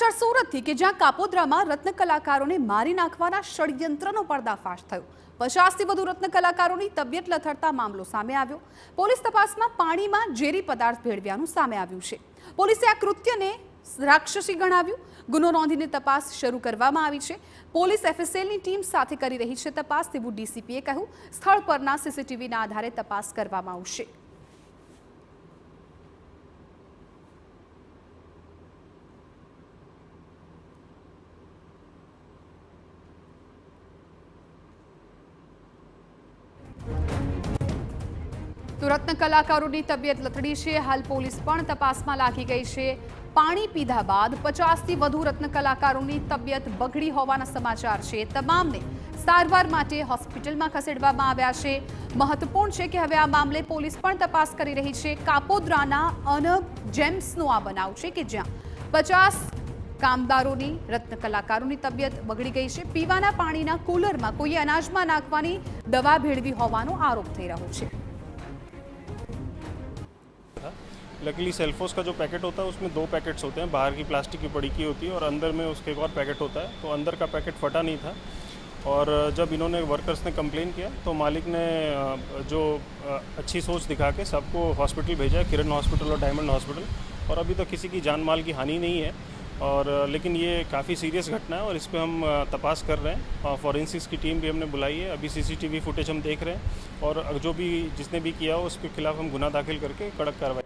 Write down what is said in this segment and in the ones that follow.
સમાચાર સુરતથી કે જ્યાં કાપોદ્રામાં રત્ન કલાકારોને મારી નાખવાના ષડયંત્રનો પર્દાફાશ થયો। 50થી વધુ રત્ન કલાકારોની તબિયત લથડતા મામલો સામે આવ્યો। પોલીસ તપાસમાં પાણીમાં ઝેરી પદાર્થ ભેળવ્યાનું સામે આવ્યું છે। પોલીસે આ કૃત્યને રાક્ષસી ગણાવ્યું। ગુનો નોંધીને તપાસ શરૂ કરવામાં આવી છે। પોલીસ એફએસએલની ટીમ સાથે કરી રહી છે તપાસ તેવું ડીસીપીએ કહ્યું। સ્થળ પરના સીસીટીવીના આધારે તપાસ કરવામાં આવશે। तो रत्न कलाकारों तबियत लथड़ी है। हाल पुलिस पण तपासमां लागी गई है। पाणी पीधा बाद 50 थी वधु रत्न कलाकारों तबियत बगड़ी होवाना समाचार है। तमामने सारवार माटे होस्पिटल में खसेडवामां आव्या छे। महत्वपूर्ण है कि हवे आ मामले पुलिस पण तपास करी रही है। कापोद्राना अनब जेम्सनो आ बनाव छे कि ज्यां 50 कामदारों रत्न कलाकारों तबियत बगड़ी गई है। पीवाना पाणीना कूलर में कोई अनाज में नाखवानी दवा भेळवी होवानो आरोप थई रह्यो छे। लकीली सेल्फोस का जो पैकेट होता है उसमें 2 पैकेट्स होते हैं। बाहर की प्लास्टिक की पड़ी की होती है और अंदर में उसके एक और पैकेट होता है। तो अंदर का पैकेट फटा नहीं था और जब इन्होंने वर्कर्स ने कंप्लेन किया तो मालिक ने जो अच्छी सोच दिखा के सबको हॉस्पिटल भेजा, किरण हॉस्पिटल और डायमंड हॉस्पिटल। और अभी तो किसी की जान माल की हानि नहीं है और लेकिन ये काफ़ी सीरियस घटना है और इस पर हम तपास कर रहे हैं। फॉरेंसिक्स की टीम भी हमने बुलाई है। अभी सीसीटीवी फुटेज हम देख रहे हैं और जो भी जिसने भी किया हो उसके खिलाफ हम गुना दाखिल करके कड़क कार्रवाई।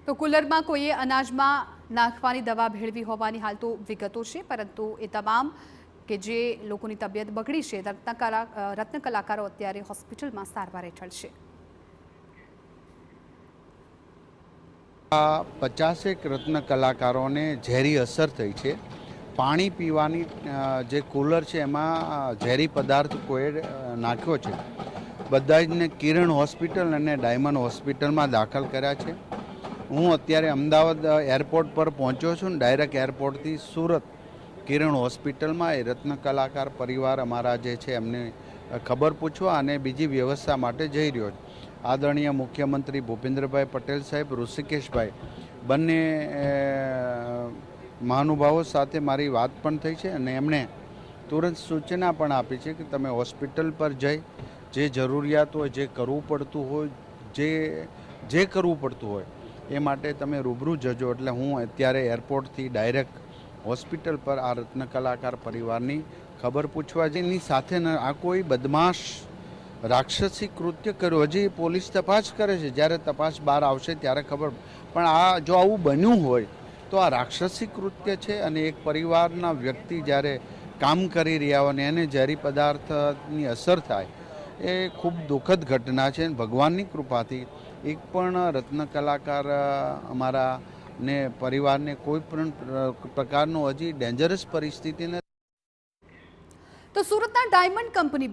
तो कूलर में कोई अनाज में नाखवानी दवा भेळवी होवानी हाल तो विगतो छे, परंतु ए तमाम के जे लोकोनी तबियत बगड़ी है रत्न कलाकारो अत्यारे होस्पिटल में सारवार हेठळ छे। 50 रत्न कलाकारों ने झेरी असर थई है। पानी पीवानी जे कूलर है एमां झेरी पदार्थ कोई नाख्यो छे। बधा ज ने किरण हॉस्पिटल और डायमंड हॉस्पिटल में दाखल कर्या छे। हूँ अत्यारे अमदावाद एरपोर्ट पर पहोंच्यो छूँ। डायरेक्ट एरपोर्ट थी सूरत किरण हॉस्पिटल में ए रत्न कलाकार परिवार अमारा जे छे एमने खबर पूछवा अने बीजी व्यवस्था माटे जई रह्यो छे। आदरणीय मुख्यमंत्री भूपेन्द्रभाई पटेल साहेब, ऋषिकेशभाई बने महानुभावों साथे मारी बात पण थई छे अने एमणे तुरंत सूचना पण आपी छे कि तमे हॉस्पिटल पर जई जे जरूरियात होय, जे करवू पड़तुं होय, जे करवू पड़तुं होय ए माटे तमे रूबरू जजो। एटले हूँ अत्यारे एरपोर्ट थी डायरेक्ट हॉस्पिटल पर आ रत्न कलाकार परिवारनी खबर पूछवा जेनी साथे न आ कोई बदमाश राक्षसी कृत्य कर्यो। हजी पोलीस तपास करे छे, ज्यारे तपास बहार आवशे त्यारे खबर। पण आ जो आवुं बन्युं होय तो आ राक्षसी कृत्य छे अने एक परिवारना व्यक्ति ज्यारे काम करी रह्या होय एने झेरी पदार्थनी असर थाय ए खूब दुखद घटना छे। भगवाननी कृपाथी एक पण रत्न कलाकार अमारा ने परिवार ने कोई पण प्रकारनो हजी डेंजरस परिस्थिति ने। तो सूरतना डायमंड कंपनी